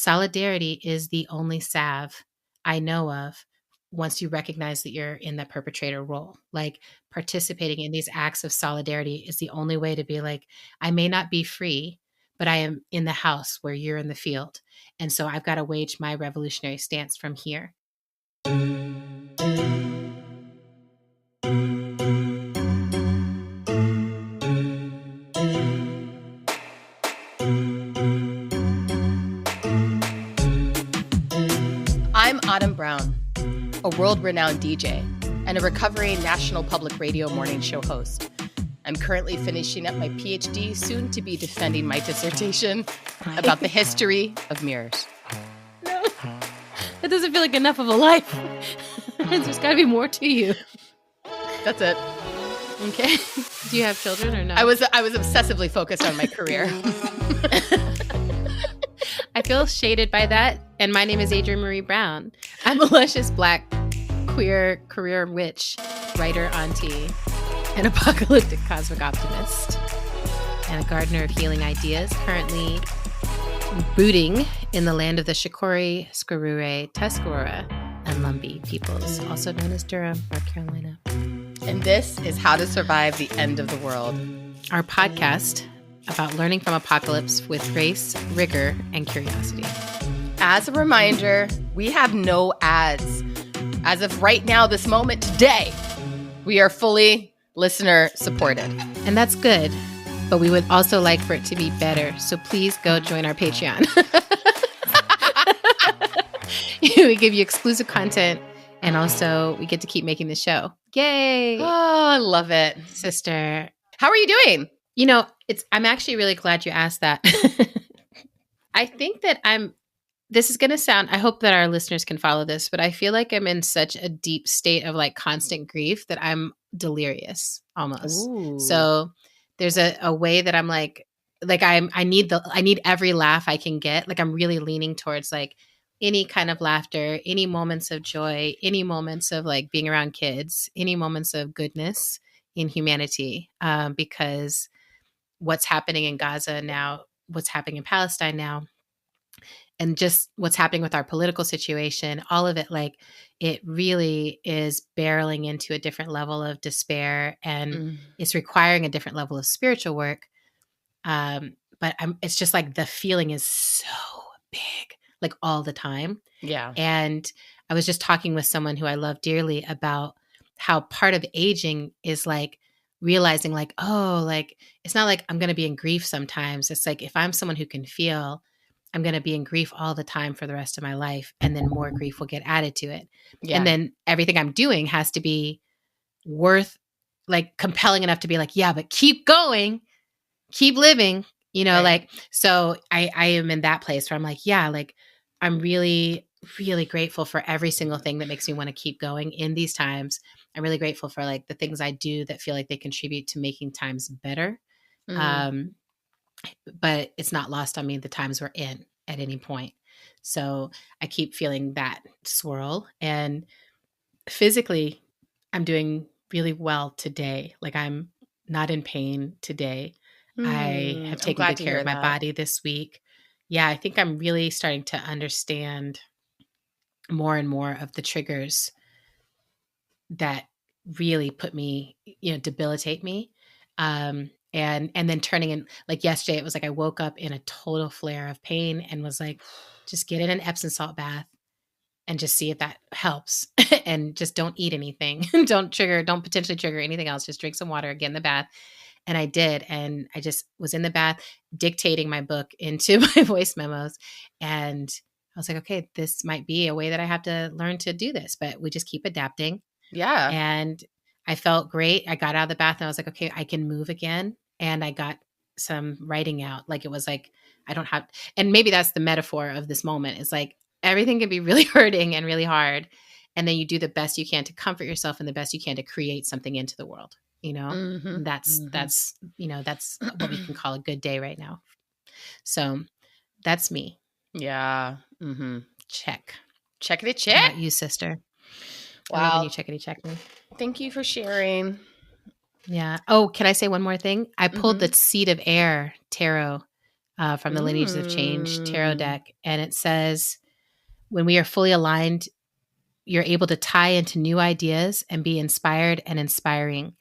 solidarity is the only salve I know of once you recognize that you're in the perpetrator role. Like participating in these acts of solidarity is the only way to be like, I may not be free, but I am in the house where you're in the field. And so I've got to wage my revolutionary stance from here. I'm Autumn Brown, a world-renowned DJ and a recovering National Public Radio morning show host. I'm currently finishing up my PhD, soon to be defending my dissertation about the history of mirrors. No, that doesn't feel like enough of a life. There's got to be more to you. That's it. Okay. Do you have children or no? I was obsessively focused on my career. I feel shaded by that. And my name is Adrienne Marie Brown. I'm a luscious Black queer career witch, writer, auntie, an apocalyptic cosmic optimist, and a gardener of healing ideas, currently brooding in the land of the Shakori, Skarure, Tuscarora, and Lumbee peoples, also known as Durham, North Carolina. And this is How to Survive the End of the World, our podcast about learning from apocalypse with grace, rigor, and curiosity. As a reminder, we have no ads. As of right now, this moment, today, we are fully listener supported. And that's good, but we would also like for it to be better. So please go join our Patreon. We give you exclusive content, and also we get to keep making the show. Yay! Oh, I love it. Sister. How are you doing? You know, I'm actually really glad you asked that. I think that this is going to sound, I hope that our listeners can follow this, but I feel like I'm in such a deep state of like constant grief that I'm delirious almost. Ooh. So there's a way that I'm like I need every laugh I can get. Like I'm really leaning towards like any kind of laughter, any moments of joy, any moments of like being around kids, any moments of goodness in humanity, because what's happening in Gaza now, what's happening in Palestine now, and just what's happening with our political situation, all of it, like it really is barreling into a different level of despair, and it's requiring a different level of spiritual work. But it's just like the feeling is so big, like all the time. Yeah. And I was just talking with someone who I love dearly about how part of aging is like realizing like, oh, like it's not like I'm going to be in grief sometimes. It's like if I'm someone who can feel, I'm going to be in grief all the time for the rest of my life. And then more grief will get added to it. Yeah. And then everything I'm doing has to be worth, like compelling enough to be like, yeah, but keep going, keep living, you know, Right. like, so I am in that place where I'm like, yeah, like I'm really, really grateful for every single thing that makes me want to keep going in these times. I'm really grateful for like the things I do that feel like they contribute to making times better. But it's not lost on me the times we're in at any point. So I keep feeling that swirl, and physically I'm doing really well today. Like I'm not in pain today. I have taken good care of my body this week. Yeah, I think I'm really starting to understand more and more of the triggers that really put me, debilitate me. And then turning in, like yesterday, it was like I woke up in a total flare of pain and was like, just get in an Epsom salt bath and just see if that helps. And just don't eat anything. Don't potentially trigger anything else. Just drink some water, get in the bath. And I did. And I just was in the bath dictating my book into my voice memos. And I was like, okay, this might be a way that I have to learn to do this, but we just keep adapting. Yeah. And I felt great. I got out of the bath and I was like, okay, I can move again. And I got some writing out. Like it was like, I don't have, and maybe that's the metaphor of this moment. It's like everything can be really hurting and really hard. And then you do the best you can to comfort yourself and the best you can to create something into the world. That's what we can call a good day right now. So that's me. Yeah. Check. Checkity check. How about you, sister? Wow. I love when you checkity check me. Thank you for sharing. Yeah. Oh, can I say one more thing? I pulled the Seed of Air tarot from the Lineages of Change tarot deck. And it says, when we are fully aligned, you're able to tie into new ideas and be inspired and inspiring.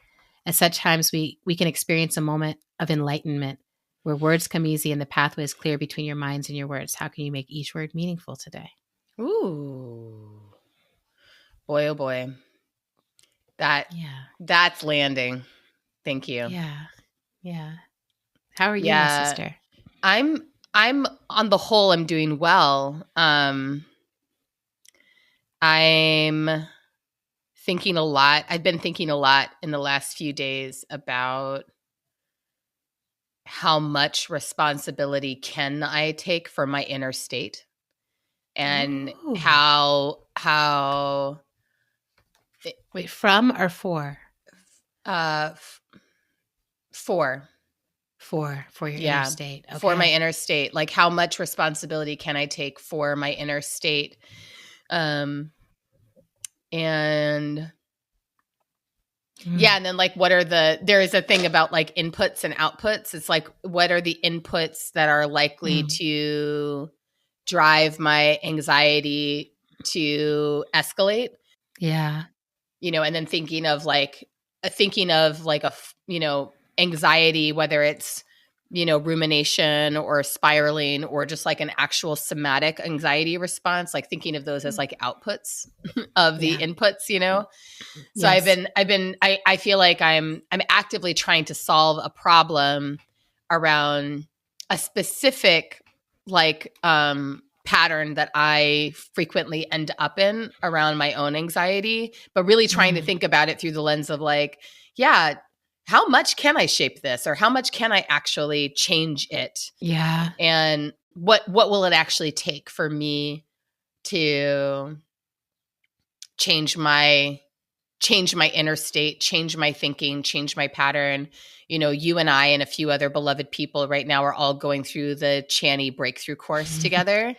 At such times, we can experience a moment of enlightenment where words come easy and the pathway is clear between your minds and your words. How can you make each word meaningful today? Ooh. Boy, oh boy. That's landing. Thank you. Yeah. How are you, my sister? I'm on the whole, I'm doing well. I'm thinking a lot. I've been thinking a lot in the last few days about how much responsibility can I take for my inner state, and how wait, from or for? For your inner state. Okay. For my inner state. Like, how much responsibility can I take for my inner state? And and then like, there is a thing about like inputs and outputs. It's like, what are the inputs that are likely to drive my anxiety to escalate? Yeah. And then thinking of anxiety, whether it's, rumination or spiraling or just like an actual somatic anxiety response, like thinking of those as like outputs of the inputs, So yes. I feel like I'm actively trying to solve a problem around a specific pattern that I frequently end up in around my own anxiety, but really trying to think about it through the lens of like, how much can I shape this, or how much can I actually change it? Yeah. And what will it actually take for me to change my inner state, change my thinking, change my pattern? You and I and a few other beloved people right now are all going through the Chani breakthrough course together,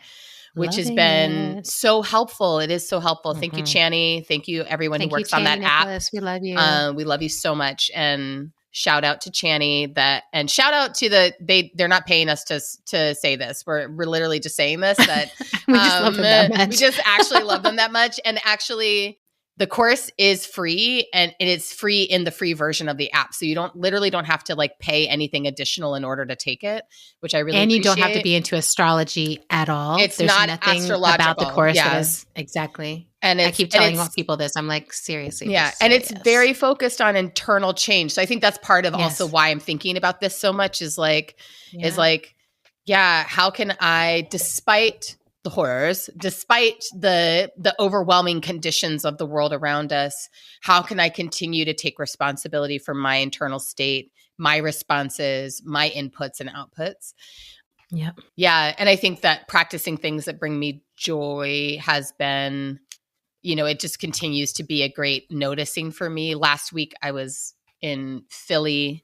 which has been so helpful. It is so helpful. Thank you, Chani. Thank you, everyone who works on that Nicholas. App. We love you. We love you so much. And shout out to Chani, and shout out to they're not paying us to say this. We're literally just saying this, that we just love them that much. We just actually love them that much. And actually, the course is free, and it is free in the free version of the app. So you don't have to like pay anything additional in order to take it, which I really appreciate. And you don't have to be into astrology at all. It's not astrological about the course. That is exactly. And I keep telling people this. I'm like, seriously. Yeah. And it's very focused on internal change. So I think that's part of also why I'm thinking about this so much how can I, despite the horrors, despite the overwhelming conditions of the world around us, how can I continue to take responsibility for my internal state, my responses, my inputs and outputs? Yep. Yeah. And I think that practicing things that bring me joy has been, it just continues to be a great noticing for me. Last week, I was in Philly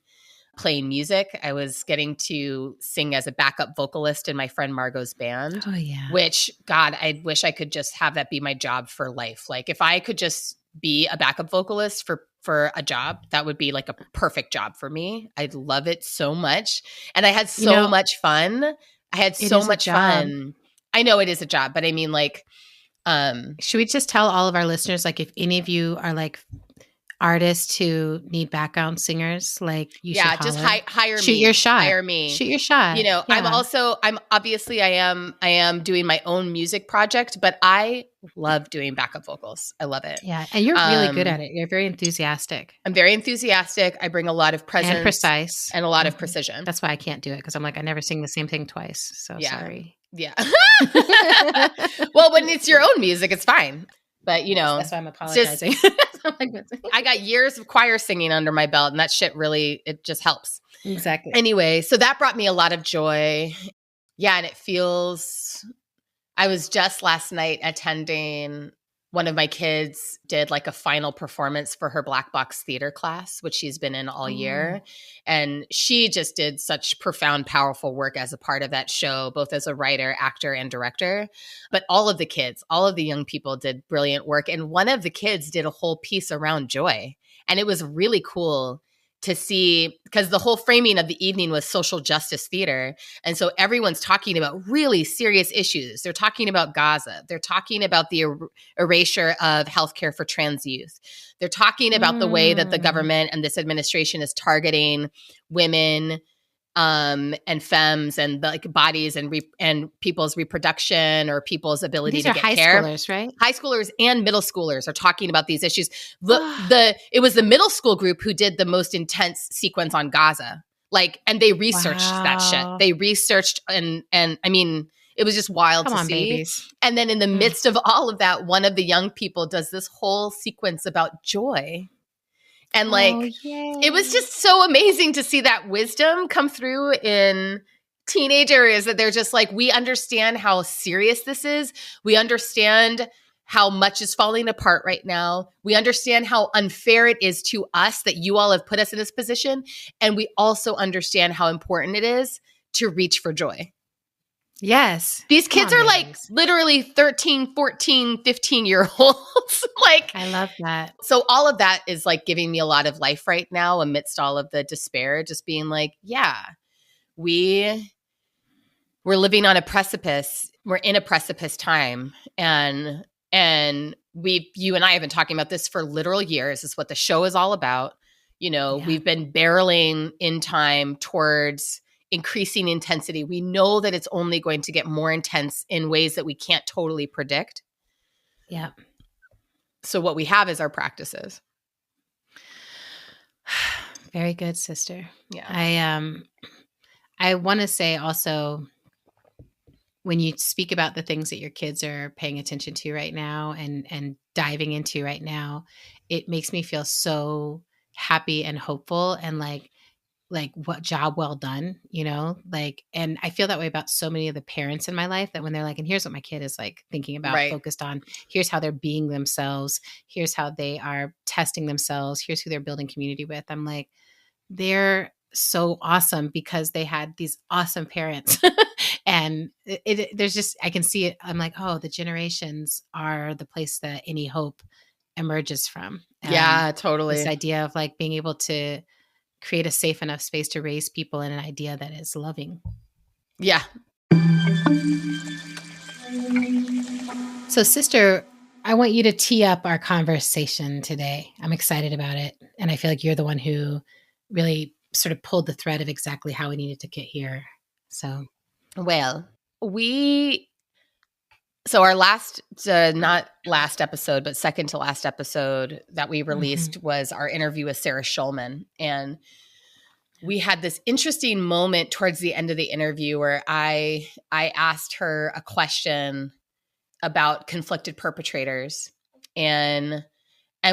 playing music. I was getting to sing as a backup vocalist in my friend Margot's band. Oh, yeah. Which, God, I wish I could just have that be my job for life. Like, if I could just be a backup vocalist for a job, that would be like a perfect job for me. I'd love it so much. And I had so much fun. I had so much fun. I know it is a job, but I mean, like, should we just tell all of our listeners, like, if any of you are like artists who need background singers, like, you should just hire me. Shoot your shot. Hire me. Shoot your shot. I'm obviously I am doing my own music project, but I love doing backup vocals. I love it. Yeah. And you're really good at it. You're very enthusiastic. I'm very enthusiastic. I bring a lot of presence. And precise. And a lot of precision. That's why I can't do it, because I'm like, I never sing the same thing twice. So sorry. Yeah. Well, when it's your own music, it's fine. But, that's why I'm apologizing. I got years of choir singing under my belt, and that shit really, it just helps. Exactly. Anyway, so that brought me a lot of joy. Yeah. And it feels, I was just last night attending, one of my kids did like a final performance for her Black Box theater class, which she's been in all year. And she just did such profound, powerful work as a part of that show, both as a writer, actor, and director. But all of the young people did brilliant work. And one of the kids did a whole piece around joy. And it was really cool to see, because the whole framing of the evening was social justice theater. And so everyone's talking about really serious issues. They're talking about Gaza. They're talking about the erasure of healthcare for trans youth. They're talking about the way that the government and this administration is targeting women and femmes and like bodies and people's reproduction or people's ability These to are get high care. schoolers, right? High schoolers and middle schoolers are talking about these issues. It was the middle school group who did the most intense sequence on Gaza. Like, and they researched that shit. They researched and I mean, it was just wild to see. Babies. And then in the midst of all of that, one of the young people does this whole sequence about joy. And like, it was just so amazing to see that wisdom come through in teenagers, that they're just like, we understand how serious this is. We understand how much is falling apart right now. We understand how unfair it is to us that you all have put us in this position. And we also understand how important it is to reach for joy. Yes. These kids are like literally 13, 14, 15-year-olds. Like, I love that. So all of that is like giving me a lot of life right now amidst all of the despair, just being like, yeah, we're living on a precipice. We're in a precipice time. And you and I have been talking about this for literal years. It's what the show is all about. You know, we've been barreling in time towards increasing intensity. We know that it's only going to get more intense in ways that we can't totally predict. Yeah. So what we have is our practices. Very good, sister. Yeah. I want to say also, when you speak about the things that your kids are paying attention to right now and diving into right now, it makes me feel so happy and hopeful and like what job well done, you know, like, and I feel that way about so many of the parents in my life, that when they're like, and here's what my kid is like thinking about, focused on, here's how they're being themselves. Here's how they are testing themselves. Here's who they're building community with. I'm like, they're so awesome because they had these awesome parents. And there's just, I can see it. I'm like, oh, the generations are the place that any hope emerges from. Yeah, totally. This idea of like being able to create a safe enough space to raise people in an idea that is loving. Yeah. So, sister, I want you to tee up our conversation today. I'm excited about it. And I feel like you're the one who really sort of pulled the thread of exactly how we needed to get here. So, well, so our last, not last episode, but second to last episode that we released was our interview with Sarah Schulman. And we had this interesting moment towards the end of the interview where I asked her a question about conflicted perpetrators, and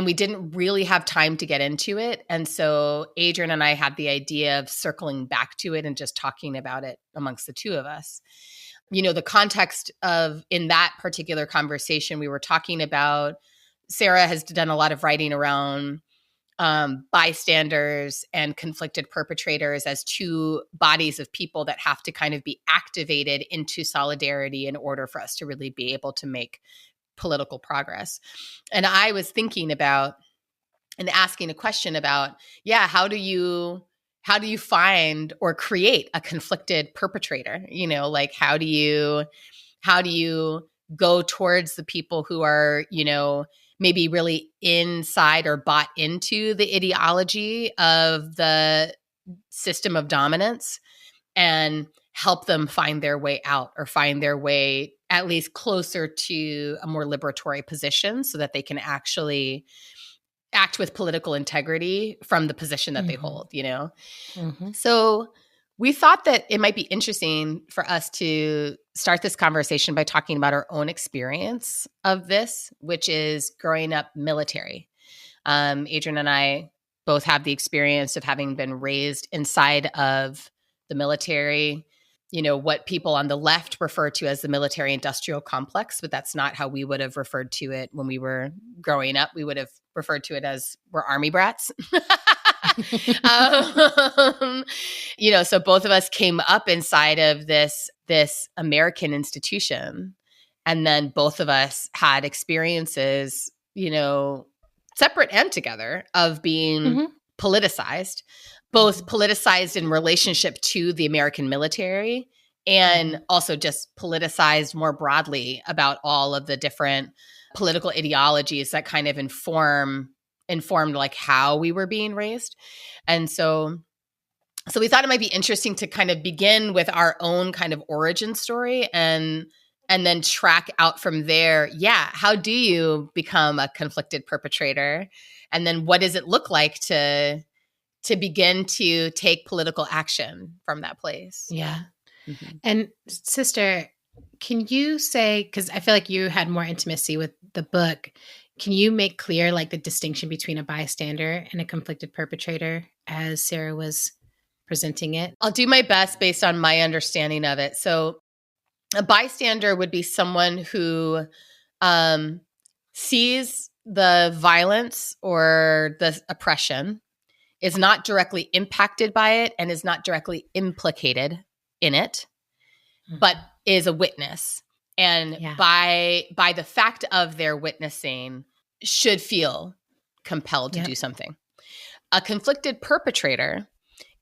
we didn't really have time to get into it. And so Adrian and I had the idea of circling back to it and just talking about it amongst the two of us. You know, the context of, in that particular conversation, we were talking about, Sarah has done a lot of writing around bystanders and conflicted perpetrators as two bodies of people that have to kind of be activated into solidarity in order for us to really be able to make political progress. And I was thinking about and asking a question about, how do you find or create a conflicted perpetrator? You know, like how do you go towards the people who are, you know, maybe really inside or bought into the ideology of the system of dominance, and help them find their way out, or find their way at least closer to a more liberatory position so that they can actually act with political integrity from the position that they hold, you know? So we thought that it might be interesting for us to start this conversation by talking about our own experience of this, which is growing up military. Adrian and I both have the experience of having been raised inside of the military, you know, what people on the left refer to as the military industrial complex, but that's not how we would have referred to it when we were growing up. We would have referred to it as we're army brats. You know, so both of us came up inside of this American institution. And then both of us had experiences, you know, separate and together, of being politicized, both politicized in relationship to the American military and also just politicized more broadly about all of the different political ideologies that kind of informed like how we were being raised. And so we thought it might be interesting to kind of begin with our own kind of origin story and then track out from there. Yeah. How do you become a conflicted perpetrator? And then what does it look like to begin to take political action from that place? Yeah. Mm-hmm. And sister, can you say, because I feel like you had more intimacy with the book, can you make clear like the distinction between a bystander and a conflicted perpetrator as Sarah was presenting it? I'll do my best based on my understanding of it. So a bystander would be someone who sees the violence or the oppression, is not directly impacted by it, and is not directly implicated in it, but is a witness. And by the fact of their witnessing, should feel compelled to do something. A conflicted perpetrator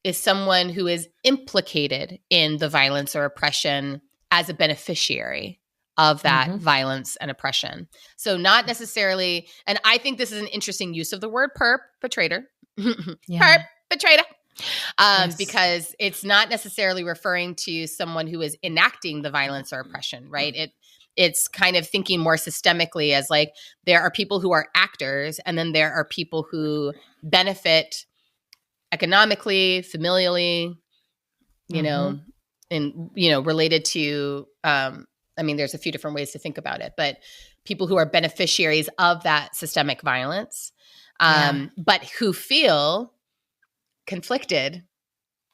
is someone who is implicated in the violence or oppression as a beneficiary of that violence and oppression. So not necessarily, and I think this is an interesting use of the word perpetrator. Perpetrator. Because it's not necessarily referring to someone who is enacting the violence or oppression, right? It's kind of thinking more systemically as like there are people who are actors, and then there are people who benefit economically, familially, you know, and, you know, related to, I mean, there's a few different ways to think about it, but people who are beneficiaries of that systemic violence, but who feel conflicted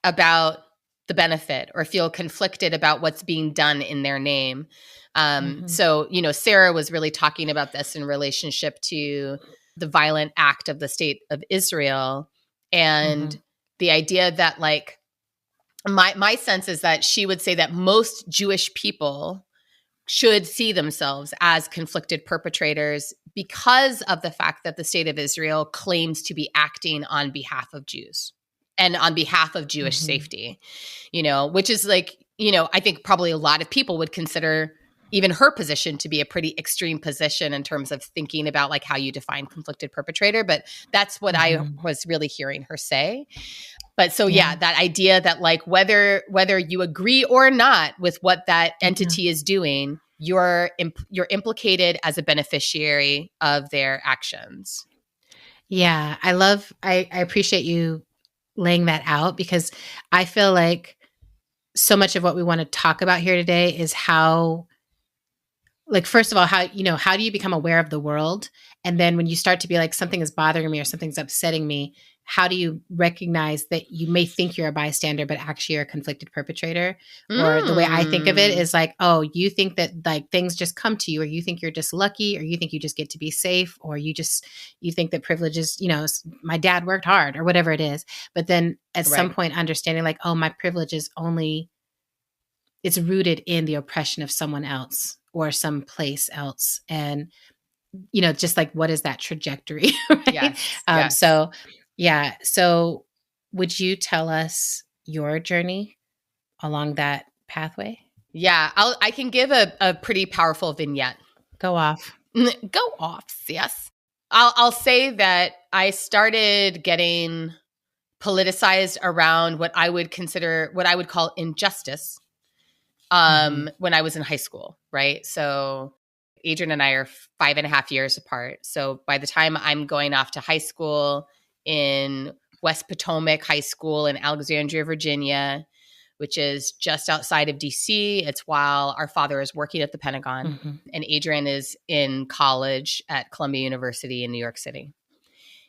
about the benefit or feel conflicted about what's being done in their name. So, you know, Sarah was really talking about this in relationship to the violent act of the state of Israel. And the idea that like, my sense is that she would say that most Jewish people should see themselves as conflicted perpetrators because of the fact that the state of Israel claims to be acting on behalf of Jews and on behalf of Jewish safety, you know, which is like, you know, I think probably a lot of people would consider even her position to be a pretty extreme position in terms of thinking about like how you define conflicted perpetrator. But that's what I was really hearing her say. But so, that idea that like whether you agree or not with what that entity is doing, you're implicated as a beneficiary of their actions. Yeah, I appreciate you laying that out, because I feel like so much of what we want to talk about here today is how, like, first of all, how do you become aware of the world? And then when you start to be like, something is bothering me or something's upsetting me, how do you recognize that you may think you're a bystander, but actually you're a conflicted perpetrator? Or the way I think of it is like, oh, you think that like things just come to you, or you think you're just lucky, or you think you just get to be safe, or you think that privilege is, you know, my dad worked hard or whatever it is. But then at some point understanding like, oh, my privilege is it's rooted in the oppression of someone else or someplace else. And, you know, just like, what is that trajectory? Right? Yes. So would you tell us your journey along that pathway? Yeah, I can give a pretty powerful vignette. Go off. Go off, yes. I'll say that I started getting politicized around what I would call injustice when I was in high school, right? So Adrian and I are 5.5 years apart. So by the time I'm going off to high school in West Potomac High School in Alexandria, Virginia, which is just outside of DC. It's while our father is working at the Pentagon, and Adrian is in college at Columbia University in New York City.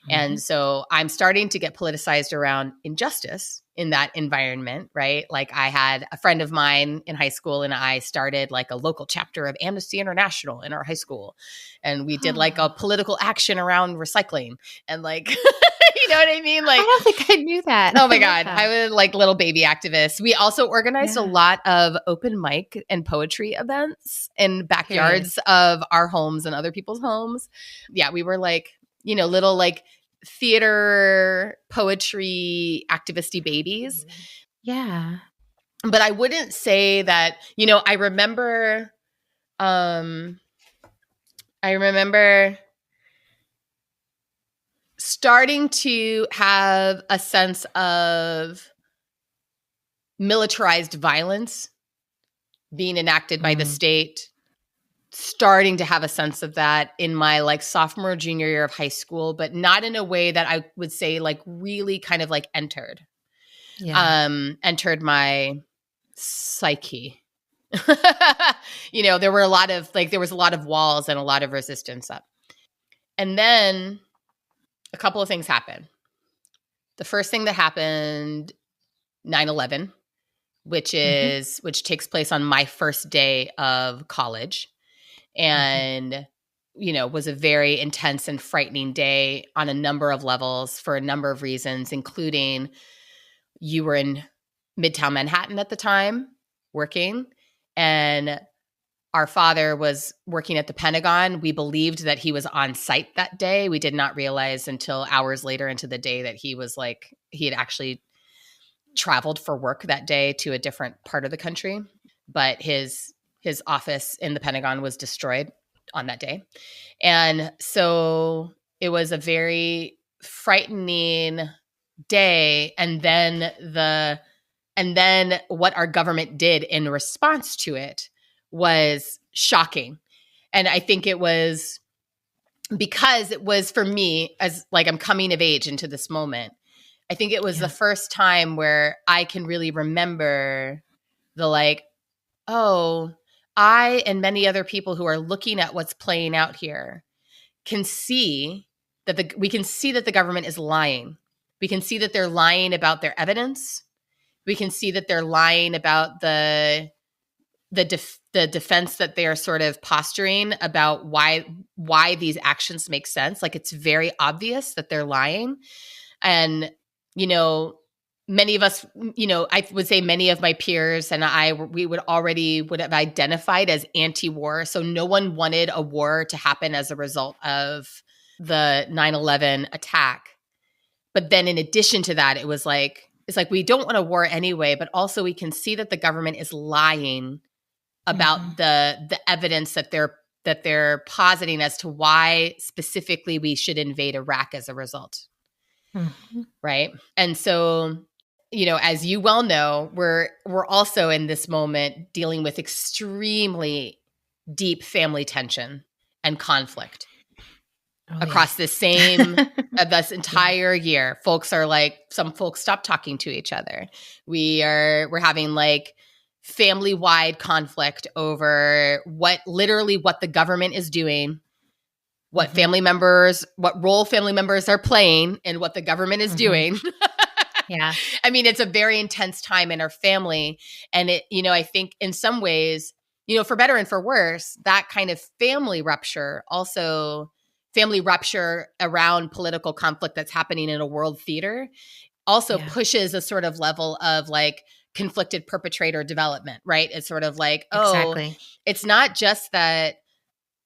And so I'm starting to get politicized around injustice in that environment, right? Like I had a friend of mine in high school and I started like a local chapter of Amnesty International in our high school. And we did like a political action around recycling and like, you know what I mean? Like, I don't think I knew that. Oh my God. I was like little baby activist. We also organized a lot of open mic and poetry events in backyards of our homes and other people's homes. Yeah. We were like, you know, little like theater, poetry, activisty babies. Yeah. But I wouldn't say that, I remember starting to have a sense of militarized violence being enacted by the state, starting to have a sense of that in my like sophomore or junior year of high school, but not in a way that I would say like really kind of like entered my psyche. There was a lot of walls and a lot of resistance up. And then a couple of things happened. The first thing that happened, 9/11, which takes place on my first day of college, and was a very intense and frightening day on a number of levels for a number of reasons, including you were in Midtown Manhattan at the time working, and our father was working at the Pentagon. We believed that he was on site that day. We did not realize until hours later into the day that he had actually traveled for work that day to a different part of the country. But his office in the Pentagon was destroyed on that day. And so it was a very frightening day. And then what our government did in response to it was shocking. And I think it was because it was, for me, as like I'm coming of age into this moment, I think it was the first time where I can really remember the like, oh, I and many other people who are looking at what's playing out here can see that we can see that the government is lying. We can see that they're lying about their evidence. We can see that they're lying about the defense that they are sort of posturing about why these actions make sense. Like, it's very obvious that they're lying. And, many of us, I would say many of my peers and we would have identified as anti-war. So no one wanted a war to happen as a result of the 9/11 attack. But then in addition to that, it's like we don't want a war anyway, but also we can see that the government is lying about the evidence that they're positing as to why specifically we should invade Iraq as a result. Right. And so, as you well know, we're also in this moment dealing with extremely deep family tension and conflict across the same this entire year. Some folks stop talking to each other. We're having like family-wide conflict over what the government is doing, what role family members are playing, and what the government is doing. Yeah. I mean, it's a very intense time in our family. And I think in some ways, for better and for worse, that kind of family rupture around political conflict that's happening in a world theater also pushes a sort of level of like conflicted perpetrator development, right? It's sort of like, exactly. It's not just that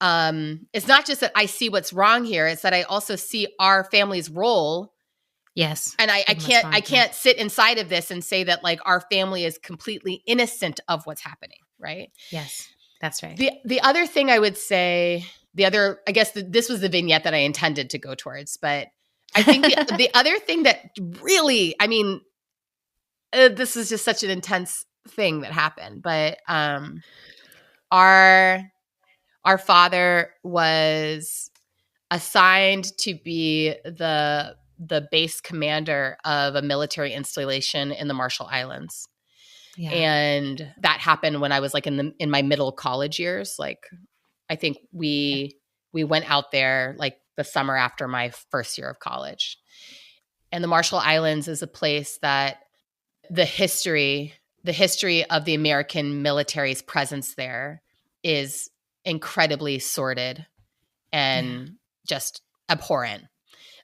I see what's wrong here. It's that I also see our family's role. Yes. And I can't sit inside of this and say that like our family is completely innocent of what's happening. Right. Yes, that's right. The other thing I would say, I guess this was the vignette that I intended to go towards, but I think the other thing that really, I mean, this is just such an intense thing that happened, but our father was assigned to be the base commander of a military installation in the Marshall Islands. Yeah. And that happened when I was like in my middle college years. Like, I think we went out there like the summer after my first year of college. And the Marshall Islands is a place that the history of the American military's presence there is incredibly sordid and just abhorrent.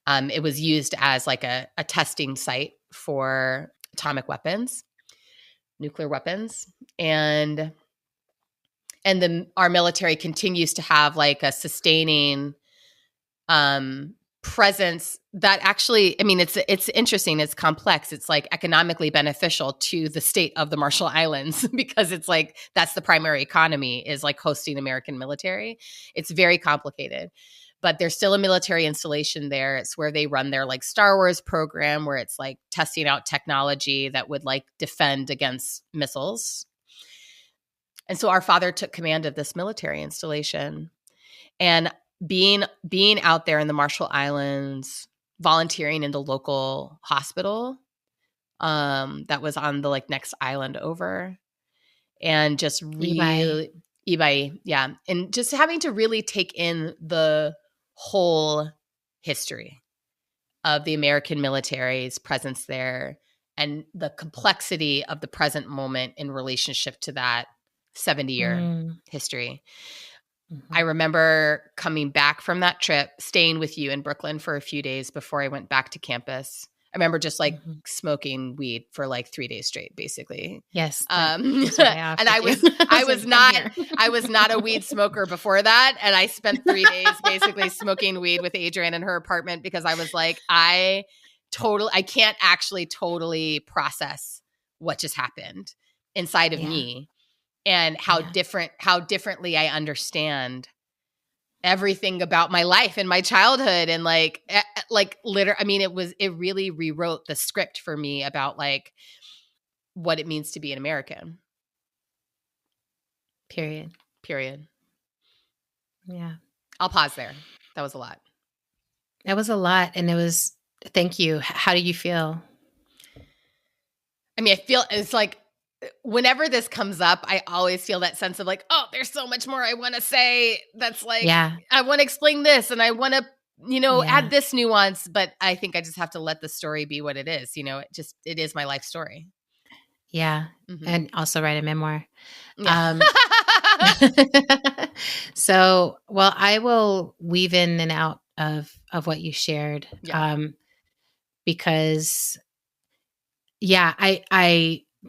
It was used as like a testing site for atomic weapons, nuclear weapons, and our military continues to have like a sustaining presence that actually, I mean, it's interesting. It's complex. It's like economically beneficial to the state of the Marshall Islands because it's like that's the primary economy is like hosting American military. It's very complicated, but there's still a military installation there. It's where they run their like Star Wars program where it's like testing out technology that would like defend against missiles. And so our father took command of this military installation, and being out there in the Marshall Islands, volunteering in the local hospital that was on the like next island over, and just really Ibai, yeah, and just having to really take in the whole history of the American military's presence there and the complexity of the present moment in relationship to that 70-year history. I remember coming back from that trip, staying with you in Brooklyn for a few days before I went back to campus. I remember just like smoking weed for like 3 days straight, basically. Yes. And I was not a weed smoker before that. And I spent 3 days basically smoking weed with Adrienne in her apartment because I was like, I can't actually totally process what just happened inside of me. And how differently I understand everything about my life and my childhood, and like literally, I mean, it really rewrote the script for me about like what it means to be an American. Period. Yeah. I'll pause there. That was a lot. And it was, thank you. How do you feel? I mean, I feel it's like, whenever this comes up, I always feel that sense of like, oh, there's so much more I want to say. That's like, I want to explain this and I want to, add this nuance, but I think I just have to let the story be what it is. It is my life story. Yeah. Mm-hmm. And also write a memoir. Yeah. So, well, I will weave in and out of what you shared. Yeah. Because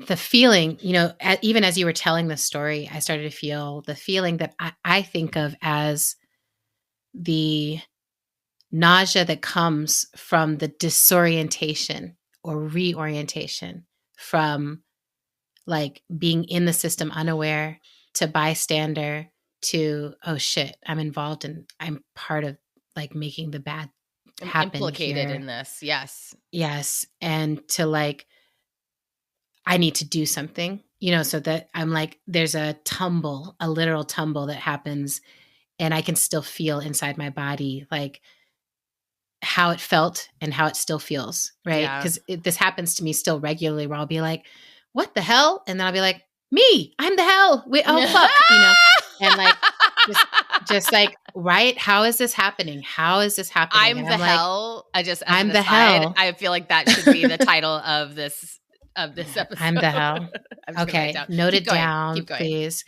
the feeling, even as you were telling the story, I started to feel the feeling that I think of as the nausea that comes from the disorientation or reorientation from like being in the system unaware to bystander to, oh shit, I'm involved and I'm part of like making the bad happen. Implicated here. In this. Yes. Yes. And to like, I need to do something, so that I'm like, there's a literal tumble that happens and I can still feel inside my body, like how it felt and how it still feels. Right. Because this happens to me still regularly where I'll be like, what the hell? And then I'll be like, me, I'm the hell. Oh, fuck, and like, just like, right. How is this happening? I'm the hell. I'm the hell. I feel like that should be the title of this episode. I'm the hell. Okay. Note it down, please.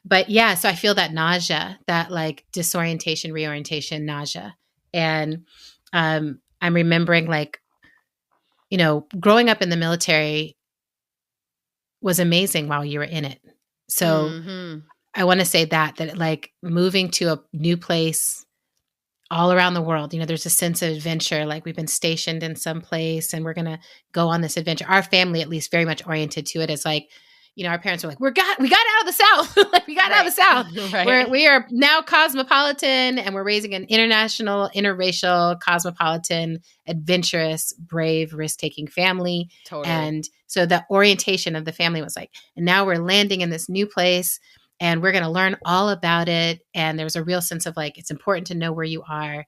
But yeah, so I feel that nausea, that like disorientation, reorientation, nausea. And I'm remembering like, growing up in the military was amazing while you were in it. So I want to say that like moving to a new place all around the world, there's a sense of adventure. Like we've been stationed in some place and we're going to go on this adventure. Our family, at least, very much oriented to it as like, our parents were like, we got out of the South. Like we got out of the South. Right. We are now cosmopolitan and we're raising an international, interracial, cosmopolitan, adventurous, brave, risk-taking family. Totally. And so the orientation of the family was like, and now we're landing in this new place. And we're going to learn all about it. And there was a real sense of like, it's important to know where you are.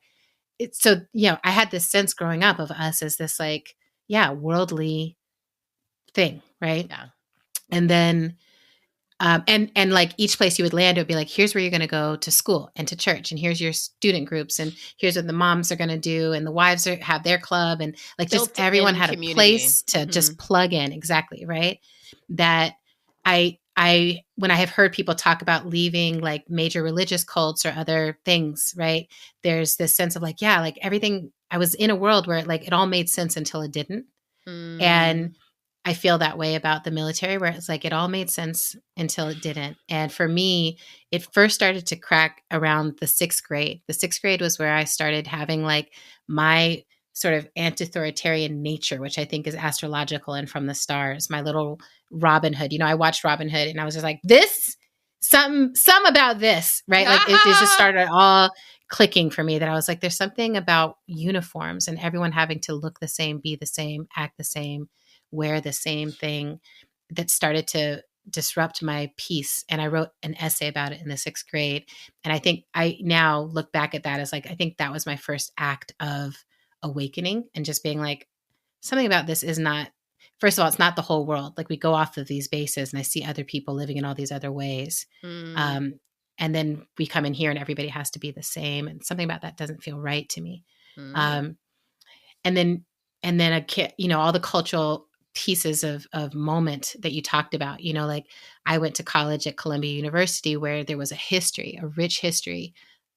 So, I had this sense growing up of us as this like, worldly thing. Right. Yeah. And then, and like each place you would land, it would be like, here's where you're going to go to school and to church. And here's your student groups. And here's what the moms are going to do. And the wives have their club. And like just everyone had a place to just plug in. Exactly. Right. That when I have heard people talk about leaving like major religious cults or other things, right? There's this sense of like, like everything, I was in a world where it all made sense until it didn't. And I feel that way about the military where it's like, it all made sense until it didn't. And for me, it first started to crack around the 6th grade. The 6th grade was where I started having like my sort of anti-authoritarian nature, which I think is astrological and from the stars. My little Robin Hood, I watched Robin Hood and I was just like, this, some about this, right? Like it just started all clicking for me that I was like, there's something about uniforms and everyone having to look the same, be the same, act the same, wear the same thing that started to disrupt my peace. And I wrote an essay about it in the 6th grade. And I think I now look back at that as like, I think that was my first act of awakening and just being like, something about this is not, first of all, it's not the whole world. Like we go off of these bases and I see other people living in all these other ways. And then we come in here and everybody has to be the same. And something about that doesn't feel right to me. And then a kid, all the cultural pieces of moment that you talked about, like I went to college at Columbia University where there was a rich history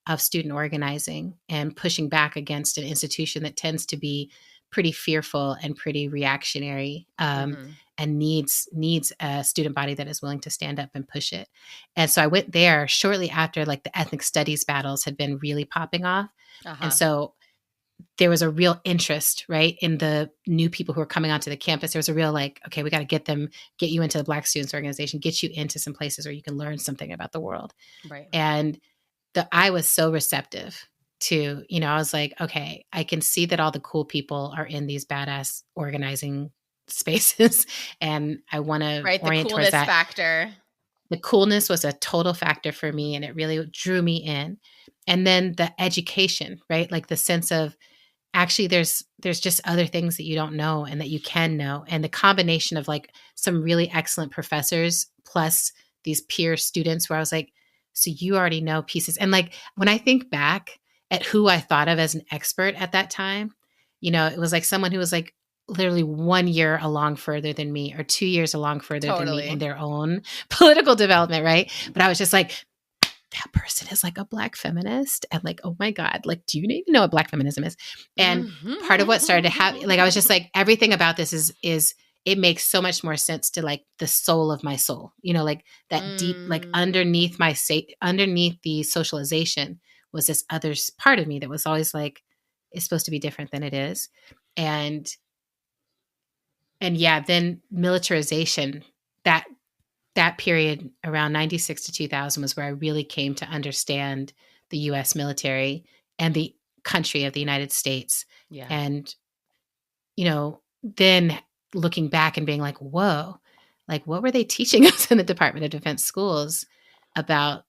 of student organizing and pushing back against an institution that tends to be pretty fearful and pretty reactionary, and needs a student body that is willing to stand up and push it. And so I went there shortly after like the ethnic studies battles had been really popping off. And so there was a real interest, right, in the new people who were coming onto the campus. There was a real like, okay, we got to get you into the Black Students Organization, get you into some places where you can learn something about the world. Right. And I was so receptive to, I was like, okay, I can see that all the cool people are in these badass organizing spaces. And I want to orient towards that. Factor. The coolness was a total factor for me and it really drew me in. And then the education, right? Like the sense of actually there's just other things that you don't know and that you can know. And the combination of like some really excellent professors plus these peer students where I was like, so you already know pieces. And like when I think back at who I thought of as an expert at that time, it was like someone who was like literally 1 year along further than me or 2 years along further than me in their own political development, right? But I was just like, that person is like a Black feminist. And like, oh my God, like, do you even know what Black feminism is? And part of what started to happen, like, I was just like, everything about this is it makes so much more sense to like the soul of my soul, like that deep, like underneath the socialization was this other part of me that was always like, it's supposed to be different than it is. And yeah, then militarization, that period around 96 to 2000 was where I really came to understand the US military and the country of the United States. Yeah. And, then looking back and being like, whoa, like what were they teaching us in the Department of Defense schools about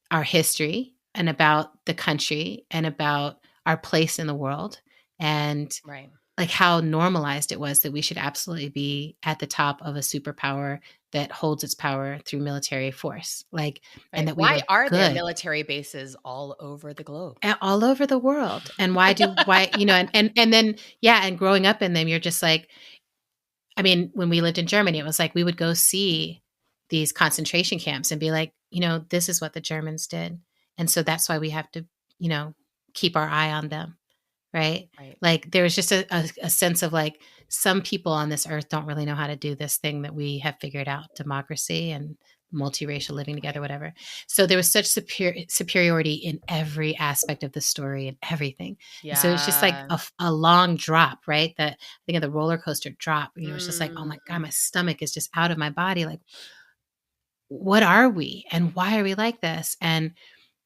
our history and about the country and about our place in the world? And like how normalized it was that we should absolutely be at the top of a superpower that holds its power through military force. Like, and that why are there military bases all over the globe? All over the world. And and then, and growing up in them, you're just like, I mean, when we lived in Germany, it was like, we would go see these concentration camps and be like, this is what the Germans did. And so that's why we have to, keep our eye on them. Right. Like there was just a sense of like some people on this earth don't really know how to do this thing that we have figured out, democracy and multiracial living together, whatever. So there was such superiority in every aspect of the story and everything. Yeah. And so it's just like a long drop, right? That I think of the roller coaster drop, it's just like, oh my God, my stomach is just out of my body. Like, what are we and why are we like this? And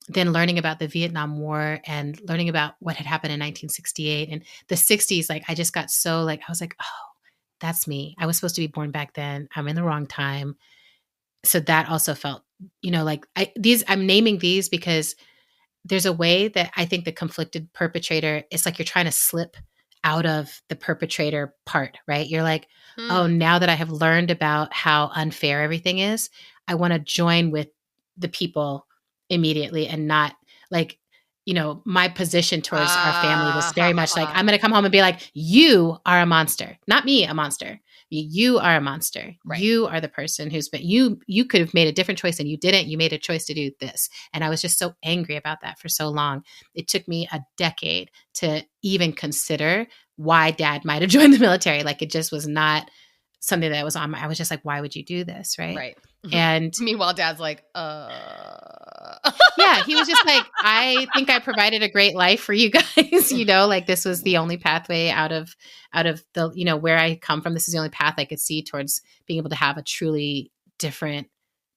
then learning about the Vietnam War and learning about what had happened in 1968 and the 60s, like I just got so like, I was like, oh, that's me. I was supposed to be born back then. I'm in the wrong time. So that also felt, like I'm naming these because there's a way that I think the conflicted perpetrator, it's like you're trying to slip out of the perpetrator part, right? You're like, oh, now that I have learned about how unfair everything is, I want to join with the people immediately and not like, my position towards our family was very much like, I'm going to come home and be like, you are a monster, not me, a monster. You are a monster. Right. You are the person you could have made a different choice and you didn't. You made a choice to do this. And I was just so angry about that for so long. It took me a decade to even consider why Dad might have joined the military. Like it just was not something that was on I was just like, why would you do this? Right. And meanwhile, Dad's like, yeah, he was just like, I think I provided a great life for you guys, like this was the only pathway out of the, where I come from. This is the only path I could see towards being able to have a truly different,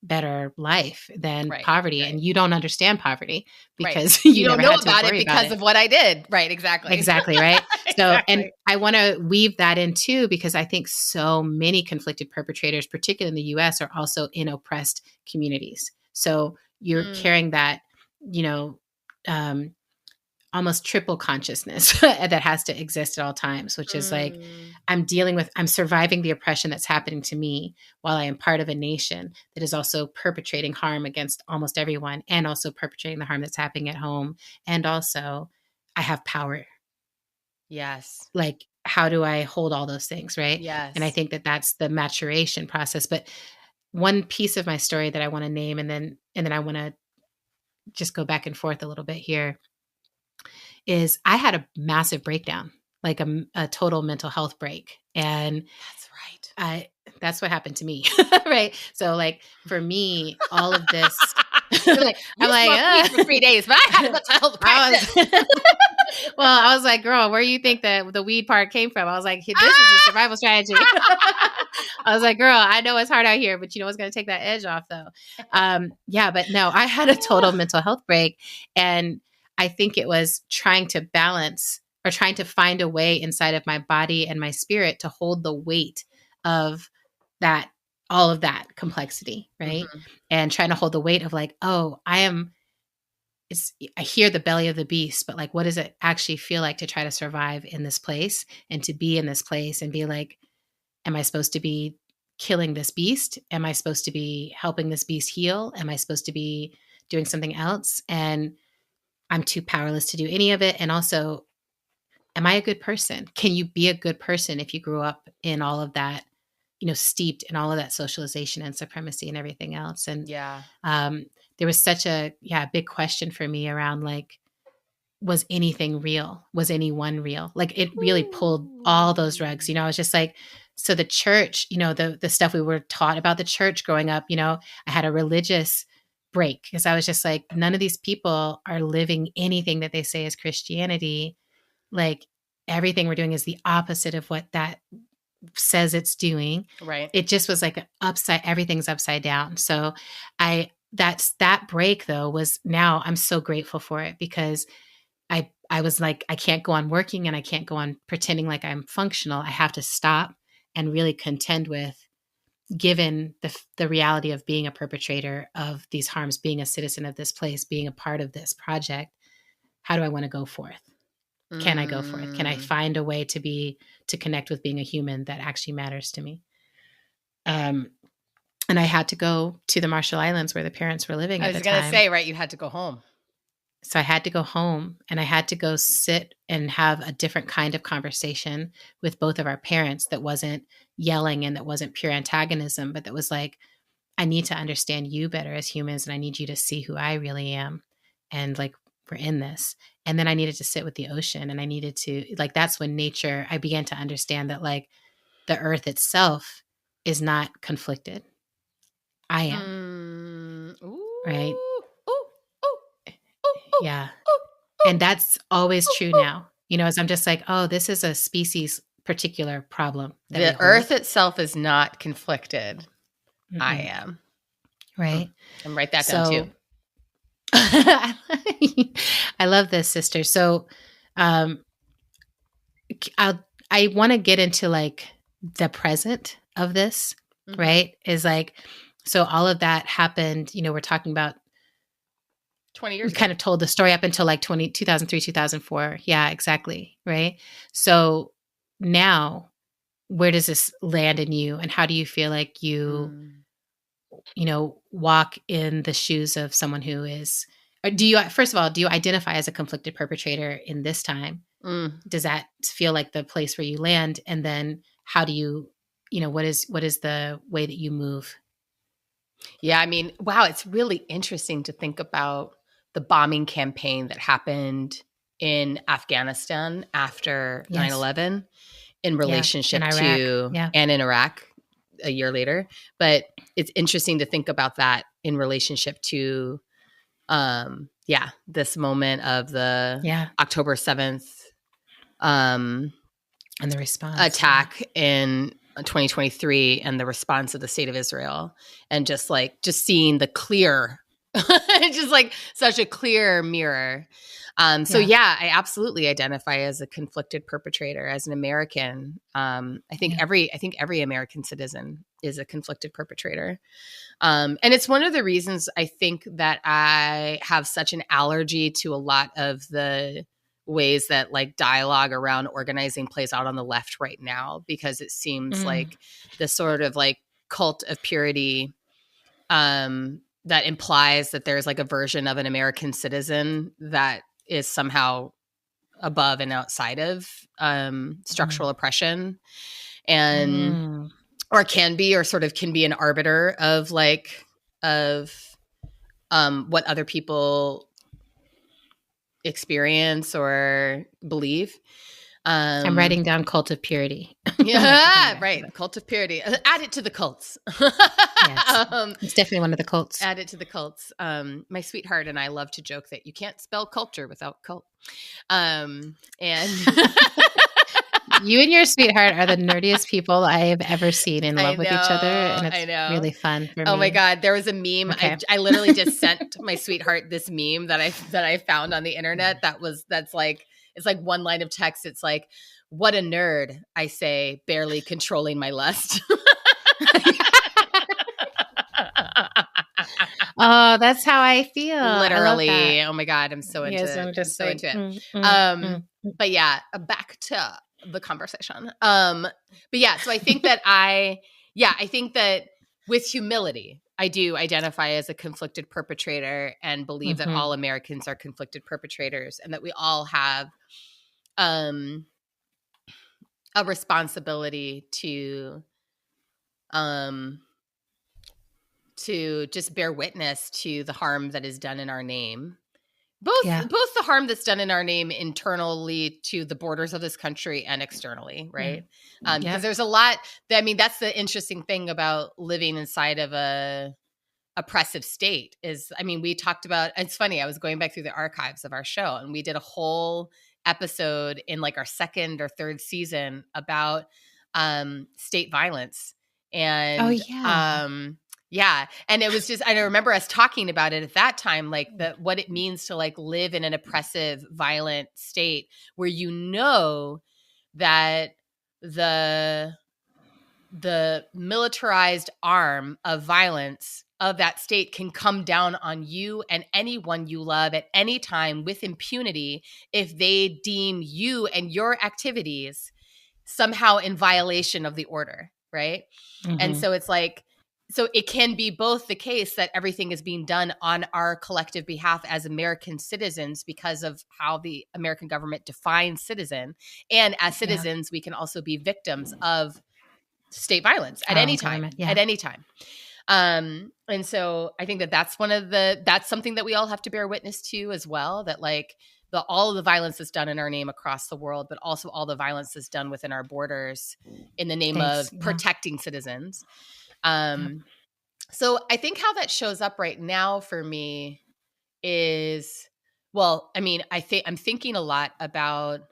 better life than poverty. Right. And you don't understand poverty because you don't know about it because of what I did. Right. Exactly. Exactly. Right. So, Exactly. and I want to weave that in too, because I think so many conflicted perpetrators, particularly in the US, are also in oppressed communities. So you're carrying that, almost triple consciousness that has to exist at all times, which is like, I'm surviving the oppression that's happening to me while I am part of a nation that is also perpetrating harm against almost everyone, and also perpetrating the harm that's happening at home. And also I have power. Yes. Like, how do I hold all those things? Right. Yes. And I think that that's the maturation process. But one piece of my story that I want to name, and then I want to just go back and forth a little bit here, is I had a massive breakdown, like a total mental health break. And that's right. That's what happened to me. Right. So like for me, all of this, like, I'm like, for 3 days, but I had a mental health crisis. Well, I was like, girl, where do you think that the weed part came from? I was like, this is a survival strategy. I was like, girl, I know it's hard out here, but you know what's going to take that edge off though? Yeah, but no, I had a total mental health break. And I think it was trying to balance, or trying to find a way inside of my body and my spirit to hold the weight of that, all of that complexity, right? Mm-hmm. And trying to hold the weight of like, oh, I hear the belly of the beast, but like, what does it actually feel like to try to survive in this place and to be in this place and be like, am I supposed to be killing this beast? Am I supposed to be helping this beast heal? Am I supposed to be doing something else? And I'm too powerless to do any of it. And also, am I a good person? Can you be a good person if you grew up in all of that, steeped in all of that socialization and supremacy and everything else? And there was such a big question for me around like, was anything real? Was anyone real? Like it really pulled all those drugs. I was just like, so the church, the stuff we were taught about the church growing up, I had a religious break because I was just like, none of these people are living anything that they say is Christianity. Like everything we're doing is the opposite of what that says it's doing. Right. It just was like everything's upside down. So that break though was, now I'm so grateful for it because I was like, I can't go on working and I can't go on pretending like I'm functional. I have to stop and really contend with, given the reality of being a perpetrator of these harms, being a citizen of this place, being a part of this project, how do I want to go forth? Can I go forth? Can I find a way to connect with being a human that actually matters to me? And I had to go to the Marshall Islands where the parents were living at the time. I was going to say, right, you had to go home. So I had to go home and I had to go sit and have a different kind of conversation with both of our parents that wasn't yelling and that wasn't pure antagonism, but that was like, I need to understand you better as humans and I need you to see who I really am. And like, we're in this. And then I needed to sit with the ocean and I needed to, like, that's when I began to understand that like the earth itself is not conflicted. I am. Right. Yeah. And that's always true now, as I'm just like, oh, this is a species particular problem. The earth itself is not conflicted. Mm-mm. I am. Right. And write that down too. I love this, sister. So I want to get into like the present of this, mm-hmm. right? Is like, so all of that happened, we're talking about 20 years ago. Kind of told the story up until like 2003, 2004. Yeah, exactly. Right. So now where does this land in you and how do you feel like you walk in the shoes of someone who is, or do you identify as a conflicted perpetrator in this time? Does that feel like the place where you land? And then how do you, what is the way that you move? Yeah. I mean, wow. It's really interesting to think about the bombing campaign that happened in Afghanistan after 9/11 in relationship to, and in Iraq, a year later. But it's interesting to think about that in relationship to, this moment of the October 7th and the response attack in 2023 and the response of the state of Israel, and just seeing the clear, just like such a clear mirror. I absolutely identify as a conflicted perpetrator, as an American. I think every American citizen is a conflicted perpetrator. And it's one of the reasons I think that I have such an allergy to a lot of the ways that like dialogue around organizing plays out on the left right now, because it seems like the sort of like cult of purity that implies that there's like a version of an American citizen that is somehow above and outside of structural oppression, and or can be an arbiter of what other people experience or believe. I'm writing down cult of purity. Yeah, right. Cult of purity. Add it to the cults. Yes. It's definitely one of the cults. Add it to the cults. My sweetheart and I love to joke that you can't spell culture without cult. And you and your sweetheart are the nerdiest people I have ever seen in love with each other. And it's really fun for me. Oh my God. There was a meme. Okay. I literally just sent my sweetheart this meme that I found on the internet. It's like one line of text. It's like, what a nerd, I say, barely controlling my lust. Oh, that's how I feel. Literally. Oh my God. I'm so into it. I'm just so into it. But yeah, back to the conversation. But yeah, so I think that I think that with humility, I do identify as a conflicted perpetrator and believe that all Americans are conflicted perpetrators, and that we all have a responsibility to just bear witness to the harm that is done in our name. Both the harm that's done in our name internally to the borders of this country and externally, right? Because there's a lot that's the interesting thing about living inside of a oppressive state is, we talked about, it's funny, I was going back through the archives of our show, and we did a whole episode in like our second or third season about state violence. And and it was just, I remember us talking about it at that time, like what it means to like live in an oppressive, violent state where you know that the militarized arm of violence of that state can come down on you and anyone you love at any time with impunity if they deem you and your activities somehow in violation of the order, right? And so it's like, so it can be both the case that everything is being done on our collective behalf as American citizens because of how the American government defines citizen. And as citizens, we can also be victims of state violence at any time, at any time. And so I think that that's something that we all have to bear witness to as well, that like all of the violence that's done in our name across the world, but also all the violence that's done within our borders in the name of protecting citizens. So I think how that shows up right now for me is, I'm thinking a lot about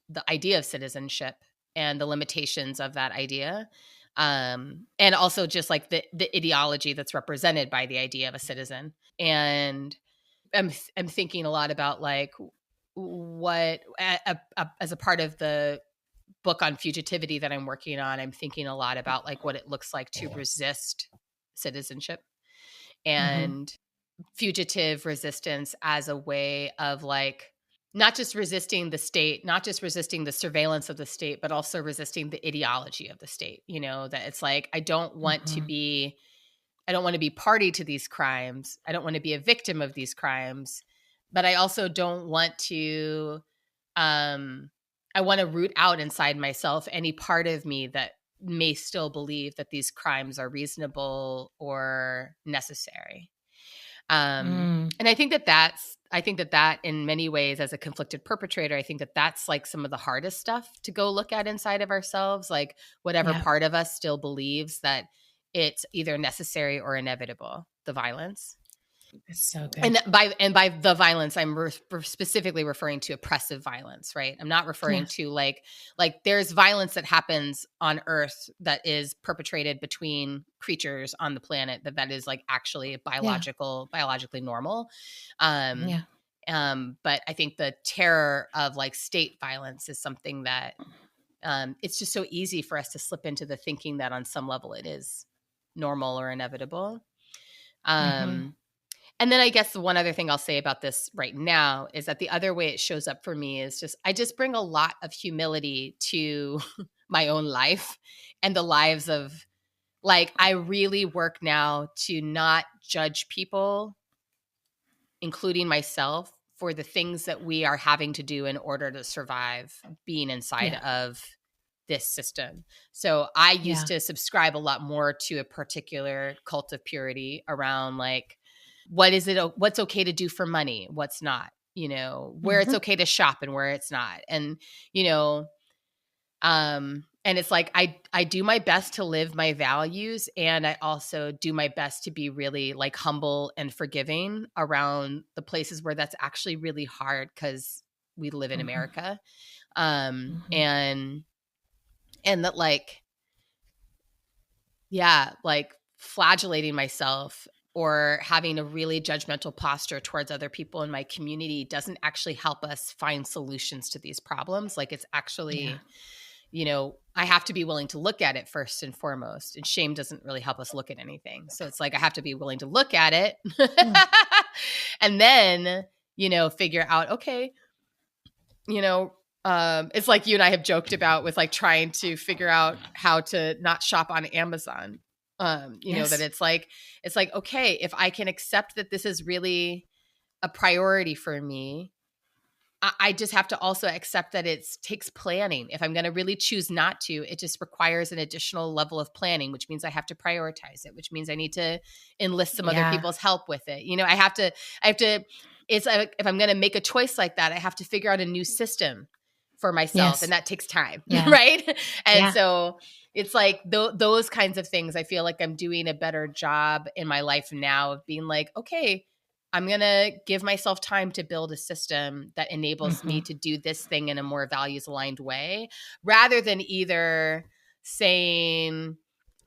the idea of citizenship and the limitations of that idea. And also just like the ideology that's represented by the idea of a citizen. And I'm thinking a lot about like what, as a part of the book on fugitivity that I'm working on, I'm thinking a lot about like what it looks like to resist citizenship and fugitive resistance as a way of like not just resisting the state, not just resisting the surveillance of the state, but also resisting the ideology of the state. You know, that it's like, I don't want to be party to these crimes. I don't want to be a victim of these crimes, but I also don't want to, I want to root out inside myself any part of me that may still believe that these crimes are reasonable or necessary. And I think that in many ways, as a conflicted perpetrator, I think that that's like some of the hardest stuff to go look at inside of ourselves, like whatever part of us still believes that it's either necessary or inevitable, the violence. It's so good. And by the violence, I'm specifically referring to oppressive violence, right? I'm not referring to like there's violence that happens on Earth that is perpetrated between creatures on the planet that is like actually biologically normal. But I think the terror of like state violence is something that it's just so easy for us to slip into the thinking that on some level it is normal or inevitable. And then I guess the one other thing I'll say about this right now is that the other way it shows up for me is I just bring a lot of humility to my own life and the lives of, like, I really work now to not judge people, including myself, for the things that we are having to do in order to survive being inside of this system. So I used to subscribe a lot more to a particular cult of purity around like, what's okay to do for money, what's not, where it's okay to shop and where it's not. And, and it's like, I do my best to live my values. And I also do my best to be really like humble and forgiving around the places where that's actually really hard because we live in America. And that like, like flagellating myself or having a really judgmental posture towards other people in my community doesn't actually help us find solutions to these problems. Like it's actually, I have to be willing to look at it first and foremost. And shame doesn't really help us look at anything. So it's like, I have to be willing to look at it and then, figure out, okay, it's like you and I have joked about with like trying to figure out how to not shop on Amazon. That it's like, okay, if I can accept that this is really a priority for me, I just have to also accept that it takes planning. If I'm going to really choose not to, it just requires an additional level of planning, which means I have to prioritize it, which means I need to enlist some other people's help with it. I have to, it's like, if I'm going to make a choice like that, I have to figure out a new system for myself. And that takes time. Right. And so it's like those kinds of things. I feel like I'm doing a better job in my life now of being like, okay, I'm going to give myself time to build a system that enables me to do this thing in a more values aligned way, rather than either saying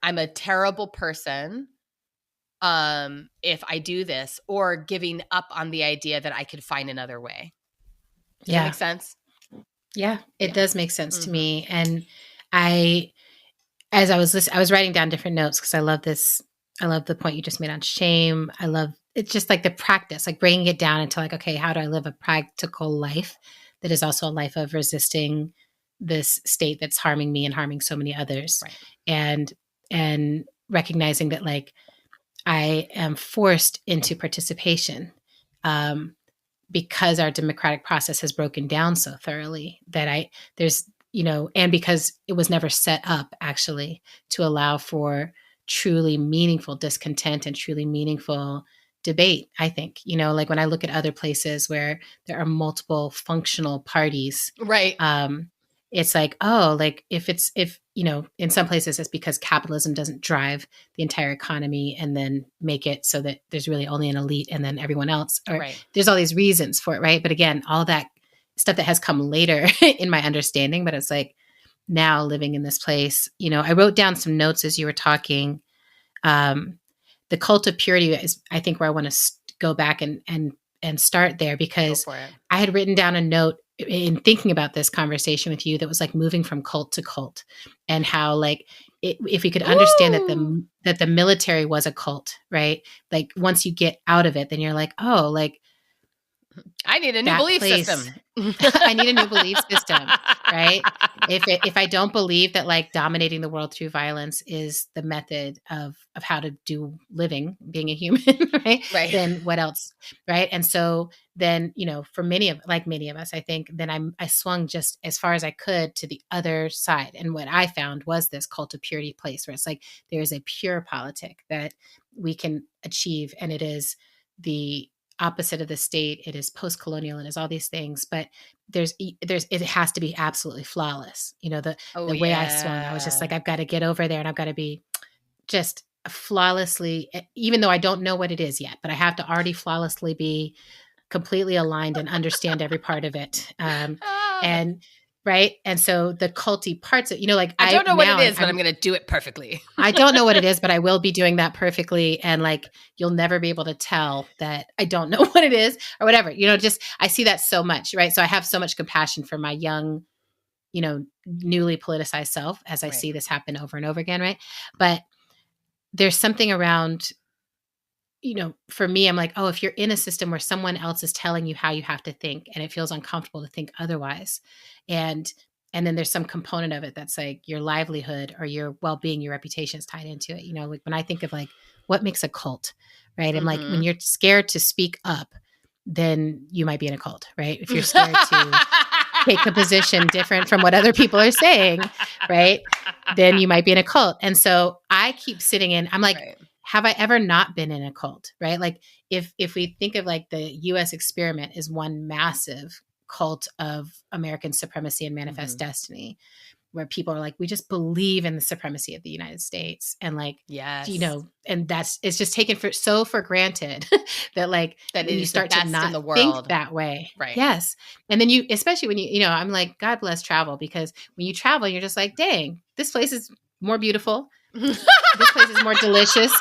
I'm a terrible person if I do this, or giving up on the idea that I could find another way. Does that make sense? Yeah, it does make sense to me. And as I was listening, I was writing down different notes because I love this. I love the point you just made on shame. I love it's just like the practice, like bringing it down into like, okay, how do I live a practical life that is also a life of resisting this state that's harming me and harming so many others, and recognizing that like I am forced into participation because our democratic process has broken down so thoroughly that and because it was never set up actually to allow for truly meaningful discontent and truly meaningful debate. I think, like when I look at other places where there are multiple functional parties, right. It's like, oh, like if in some places it's because capitalism doesn't drive the entire economy and then make it so that there's really only an elite and then everyone else, or there's all these reasons for it. Right. But again, all that stuff that has come later in my understanding, but it's like now living in this place, I wrote down some notes as you were talking. The cult of purity is, I think, where I want to go back and start there, because I had written down a note in thinking about this conversation with you that was like moving from cult to cult, and how like if we could understand that the military was a cult, right? Like once you get out of it, then you're like, oh, like I need a new belief system. I need a new belief system, right? If I don't believe that like dominating the world through violence is the method of how to do living, being a human, right? Then what else, right? And so then, for many of us, I think then I swung just as far as I could to the other side. And what I found was this cult of purity place where it's like, there's a pure politic that we can achieve. And it is the opposite of the state. It is post-colonial. It is all these things, but it has to be absolutely flawless. The way I swung, I was just like, I've got to get over there and I've got to be just flawlessly, even though I don't know what it is yet, but I have to already flawlessly be completely aligned and understand every part of it. And right. And so the culty parts of, like I don't know what it is, but I'm I'm going to do it perfectly. I don't know what it is, but I will be doing that perfectly. And like, you'll never be able to tell that I don't know what it is or whatever, just, I see that so much. Right. So I have so much compassion for my young, newly politicized self as I Right. see this happen over and over again. Right. But there's something around, for me, I'm like, oh, if you're in a system where someone else is telling you how you have to think and it feels uncomfortable to think otherwise. And then there's some component of it that's like your livelihood or your well-being, your reputation is tied into it. Like when I think of like what makes a cult, right? I'm like, when you're scared to speak up, then you might be in a cult, right? If you're scared to take a position different from what other people are saying, right? Then you might be in a cult. And so I keep sitting in, I'm like, Right. have I ever not been in a cult, right? Like if we think of like the US experiment is one massive cult of American supremacy and manifest destiny, where people are like, we just believe in the supremacy of the United States. And like, yes, and it's just taken for granted that like that when you start to not think that way. Right. Yes. And then especially when I'm like, God bless travel, because when you travel, you're just like, dang, this place is more beautiful. This place is more delicious.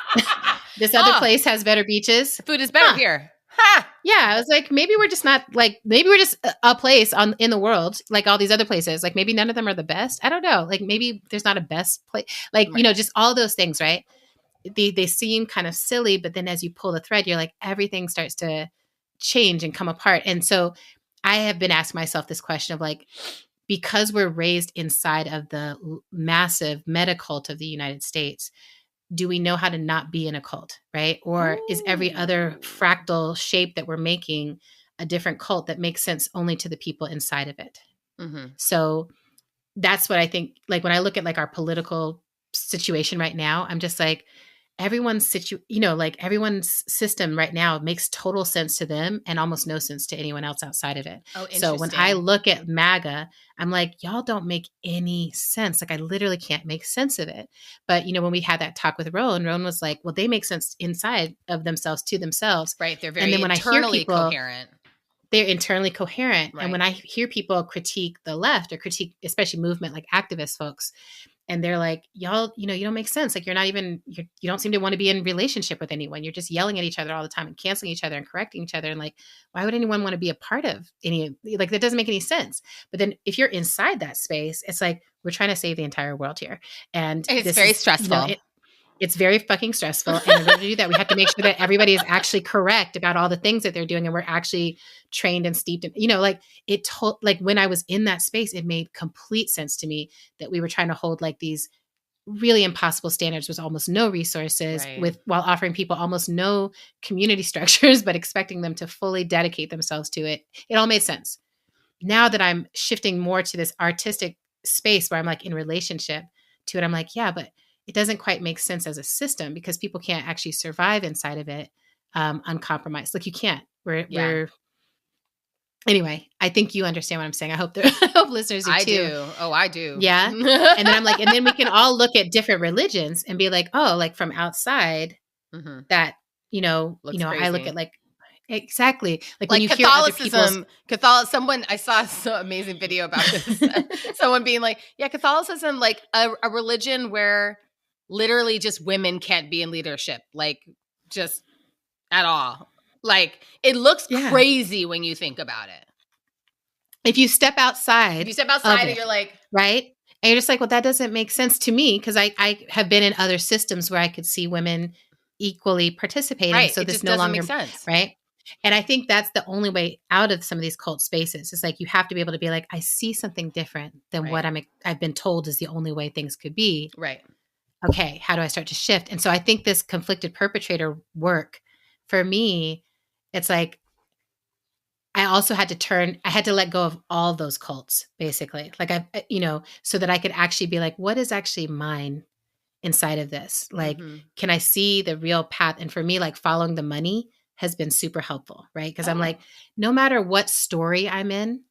This other place has better beaches. The food is better here. Ha! Yeah, I was like, maybe we're just a place in the world like all these other places. Like maybe none of them are the best. I don't know. Like maybe there's not a best place. Like, right. Just all those things, right? They seem kind of silly, but then as you pull the thread, you're like, everything starts to change and come apart. And so I have been asking myself this question of like, because we're raised inside of the massive meta cult of the United States, do we know how to not be in a cult, right? Or is every other fractal shape that we're making a different cult that makes sense only to the people inside of it? So that's what I think, like when I look at like our political situation right now, I'm just like, everyone's everyone's system right now makes total sense to them and almost no sense to anyone else outside of it. Oh, so when I look at MAGA, I'm like, y'all don't make any sense. Like I literally can't make sense of it. But when we had that talk with Roan was like, well, they make sense inside of themselves to themselves. Right. They're very internally coherent. They're internally coherent. Right. And when I hear people critique the left or critique, especially movement, like activist folks, and they're like, y'all, you don't make sense. Like you don't seem to want to be in relationship with anyone. You're just yelling at each other all the time and canceling each other and correcting each other. And like, why would anyone want to be a part of like, that doesn't make any sense. But then if you're inside that space, it's like, we're trying to save the entire world here. And it's very stressful. It's very fucking stressful. And in order to do that, we have to make sure that everybody is actually correct about all the things that they're doing. And we're actually trained and steeped in, like when I was in that space, it made complete sense to me that we were trying to hold like these really impossible standards with almost no resources while offering people almost no community structures, but expecting them to fully dedicate themselves to it. It all made sense. Now that I'm shifting more to this artistic space where I'm like in relationship to it, I'm like, yeah, but it doesn't quite make sense as a system because people can't actually survive inside of it uncompromised. Like you can't. We're anyway. I think you understand what I'm saying. I hope listeners do too. I do. Oh, I do. Yeah. And then I'm like, and then we can all look at different religions and be like, oh, like from outside, that Looks crazy. I look at like exactly like when you Catholicism. Someone I saw some amazing video about this. Someone being like, yeah, Catholicism, like a religion where literally just women can't be in leadership, like just at all. Like it looks crazy when you think about it. If you step outside and you're like, right. And you're just like, well, that doesn't make sense to me because I have been in other systems where I could see women equally participating. Right. So this no longer makes sense. Right. And I think that's the only way out of some of these cult spaces. It's like you have to be able to be like, I see something different than what I've been told is the only way things could be. Right. Okay, how do I start to shift? And so I think this conflicted perpetrator work for me, it's like I also had to let go of all those cults, basically. Like so that I could actually be like, what is actually mine inside of this? Like, can I see the real path? And for me, like following the money has been super helpful, right? Because I'm like, no matter what story I'm in,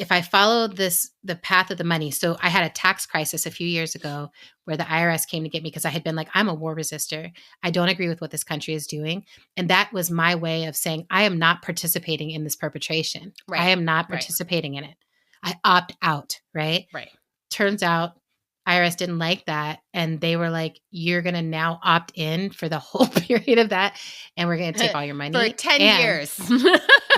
if I follow the path of the money, so I had a tax crisis a few years ago where the IRS came to get me because I had been like, I'm a war resistor. I don't agree with what this country is doing. And that was my way of saying, I am not participating in this perpetration. Right. I am not Right. participating in it. I opt out, right? Right. Turns out IRS didn't like that. And they were like, you're going to now opt in for the whole period of that. And we're going to take all your money. For 10 years.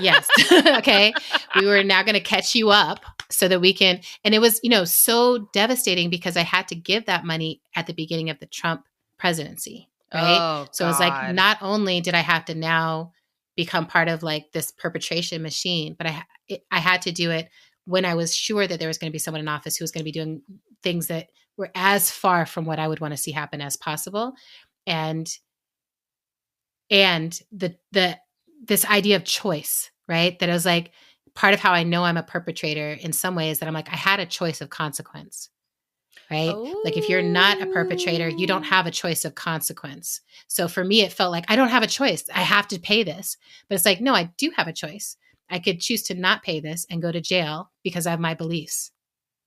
Yes. Okay. We were now going to catch you up so that we can. And it was, so devastating because I had to give that money at the beginning of the Trump presidency. Right. Oh, so it's like, not only did I have to now become part of like this perpetration machine, but I had to do it when I was sure that there was going to be someone in office who was going to be doing things that were as far from what I would want to see happen as possible. And this idea of choice, right? That I was like, part of how I know I'm a perpetrator in some ways that I'm like, I had a choice of consequence, right? Oh. Like if you're not a perpetrator, you don't have a choice of consequence. So for me, it felt like I don't have a choice. I have to pay this. But it's like, no, I do have a choice. I could choose to not pay this and go to jail because I have my beliefs,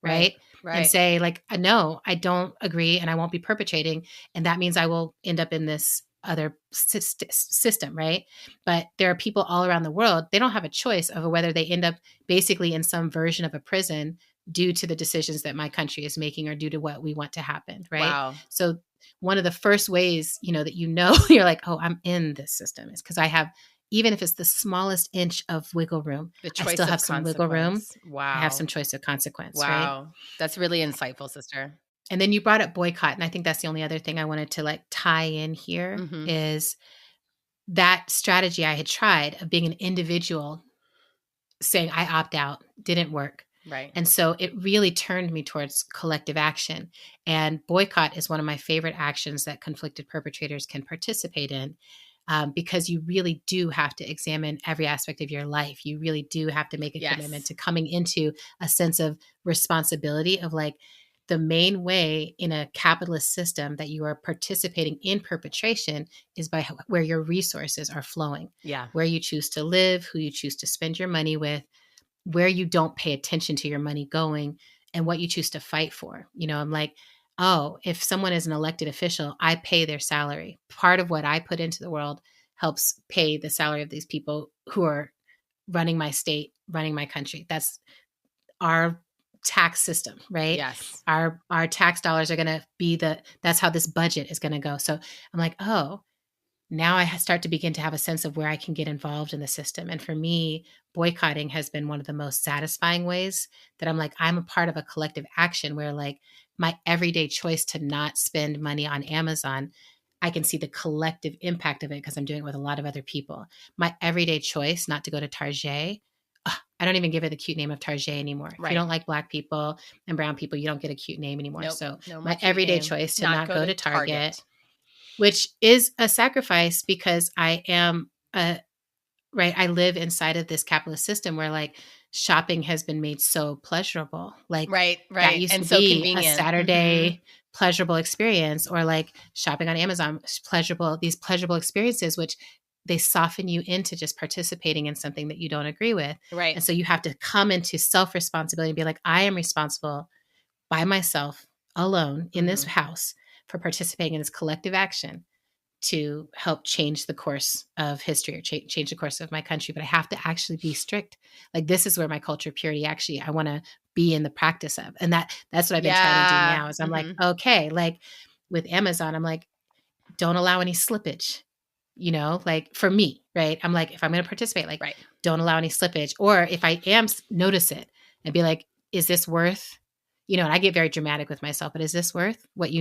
right? And say like, no, I don't agree and I won't be perpetrating. And that means I will end up in this other system, right? But there are people all around the world, they don't have a choice over whether they end up basically in some version of a prison due to the decisions that my country is making or due to what we want to happen, right? Wow. So one of the first ways, that you're like, oh, I'm in this system is because I have, even if it's the smallest inch of wiggle room, I still have some wiggle room. Wow. I have some choice of consequence, wow. right? That's really insightful, sister. And then you brought up boycott. And I think that's the only other thing I wanted to like tie in here is that strategy I had tried of being an individual saying I opt out didn't work. Right. And so it really turned me towards collective action. And boycott is one of my favorite actions that conflicted perpetrators can participate in. Because you really do have to examine every aspect of your life. You really do have to make a commitment to coming into a sense of responsibility of like the main way in a capitalist system that you are participating in perpetration is by where your resources are flowing. Yeah. Where you choose to live, who you choose to spend your money with, where you don't pay attention to your money going, and what you choose to fight for. I'm like, oh, if someone is an elected official, I pay their salary. Part of what I put into the world helps pay the salary of these people who are running my state, running my country. That's our tax system, right? Yes. Our tax dollars are going to be that's how this budget is going to go. So I'm like, oh, now I start to begin to have a sense of where I can get involved in the system. And for me, boycotting has been one of the most satisfying ways that I'm like, I'm a part of a collective action where like my everyday choice to not spend money on Amazon, I can see the collective impact of it because I'm doing it with a lot of other people. My everyday choice not to go to Target, I don't even give it the cute name of Target anymore. Right. If you don't like Black people and brown people, you don't get a cute name anymore. Nope, so my everyday choice to not go to Target. Which is a sacrifice because I am I live inside of this capitalist system where like shopping has been made so pleasurable. Like that used and to so be convenient. A Saturday pleasurable experience, or like shopping on Amazon, these pleasurable experiences, which they soften you into just participating in something that you don't agree with. Right. And so you have to come into self-responsibility and be like, I am responsible by myself alone in this house for participating in this collective action to help change the course of history or change the course of my country. But I have to actually be strict. Like this is where my culture of purity actually, I want to be in the practice of. And that's what I've been trying to do now is I'm like, okay, like with Amazon, I'm like, don't allow any slippage, like for me, right? I'm like, if I'm going to participate, like don't allow any slippage. Or if I am, notice it and be like, is this worth, and I get very dramatic with myself, but is this worth what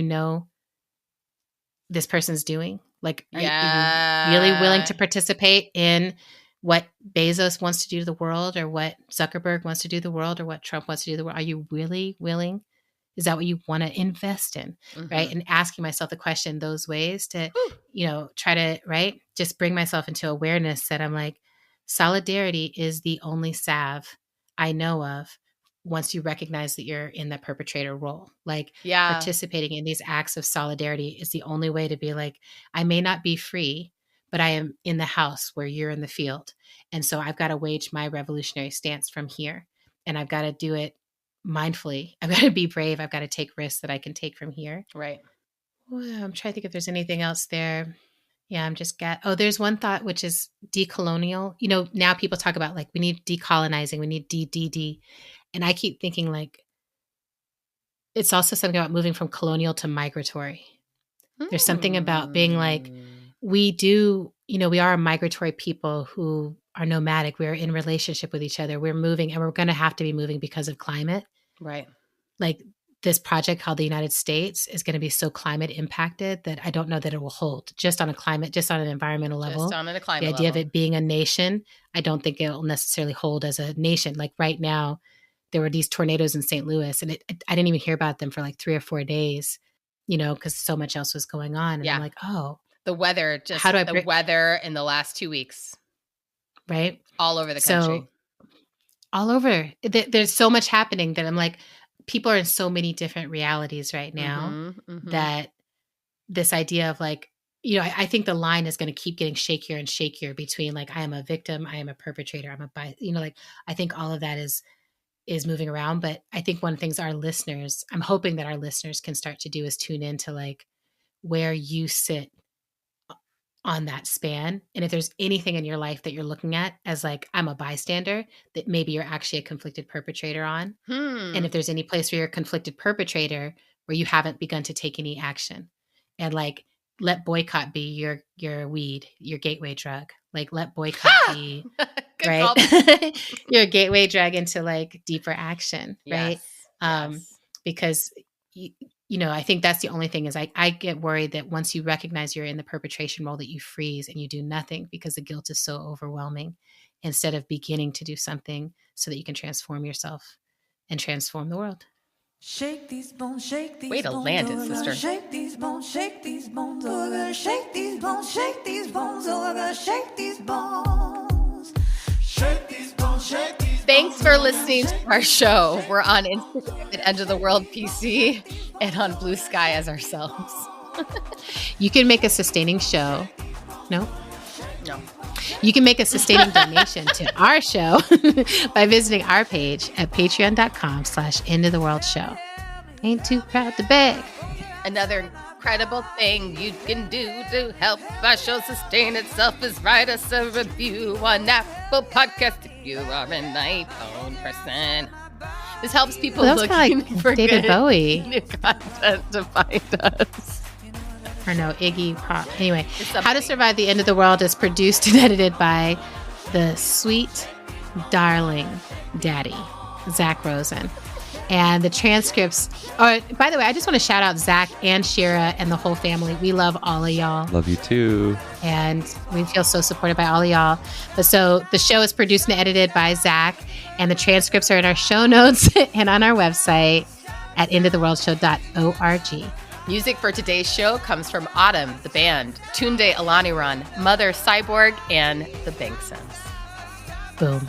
this person's doing? Like, are you really willing to participate in what Bezos wants to do to the world or what Zuckerberg wants to do to the world or what Trump wants to do to the world? Are you really willing? Is that what you want to invest in? Right. And asking myself the question those ways to, try to, just bring myself into awareness that I'm like, solidarity is the only salve I know of once you recognize that you're in the perpetrator role. Like participating in these acts of solidarity is the only way to be like, I may not be free, but I am in the house where you're in the field. And so I've got to wage my revolutionary stance from here. and I've got to do it mindfully. I've got to be brave. I've got to take risks that I can take from here. Right. Well, I'm trying to think if there's anything else there. Yeah, I'm just there's one thought, which is decolonial. You know, now people talk about like, we need decolonizing, we need D. And I keep thinking like, it's also something about moving from colonial to migratory. There's something about being like, we are a migratory people who are nomadic. We're in relationship with each other. We're moving, and we're going to have to be moving because of climate. Right. Like this project called the United States is going to be so climate impacted that I don't know that it will hold just on an environmental level. Just on a climate level. The idea of it being a nation, I don't think it will necessarily hold as a nation. Like right now, there were these tornadoes in St. Louis, and I didn't even hear about them for like 3 or 4 days, because so much else was going on. And I'm like, oh. The weather, weather in the last 2 weeks. Right? All over the country. So, all over. There's so much happening that I'm like, people are in so many different realities right now that this idea of like, I think the line is going to keep getting shakier and shakier between like, I am a victim, I am a perpetrator, I think all of that is moving around. But I think one of the things I'm hoping that our listeners can start to do is tune into like where you sit on that span. And if there's anything in your life that you're looking at as like, I'm a bystander, that maybe you're actually a conflicted perpetrator on. And if there's any place where you're a conflicted perpetrator where you haven't begun to take any action, and like, let boycott be your weed, your gateway drug. Like let boycott be right. Your gateway drug into like deeper action. Right. Yes. Because I think that's the only thing is I get worried that once you recognize you're in the perpetration role that you freeze and you do nothing because the guilt is so overwhelming, instead of beginning to do something so that you can transform yourself and transform the world. Shake these bones, shake these Way to land it, sister. Shake these bones, shake these bones, oh, we're gonna shake these bones, shake these bones, oh, we're gonna shake these bones. Shake these bones, shake these bones. Thanks for listening to our show. We're on Instagram at End of the World PC and on Blue Sky as ourselves. You can make a sustaining show. No. You can make a sustaining donation to our show by visiting our page at patreon.com/endoftheworldshow. Ain't too proud to beg. Another incredible thing you can do to help our show sustain itself is write us a review on Apple Podcast if you are an iPhone person. This helps people looking for David good Bowie new content to find us. Or no, Iggy Pop. Anyway, How to Survive the End of the World is produced and edited by the sweet, darling daddy, Zach Rosen. And the transcripts, by the way, I just want to shout out Zach and Shira and the whole family. We love all of y'all. Love you too. And we feel so supported by all of y'all. But so the show is produced and edited by Zach, and the transcripts are in our show notes and on our website at endoftheworldshow.org. Music for today's show comes from Autumn, the band, Tunde Alaniran, Mother Cyborg, and the Banksons. Boom.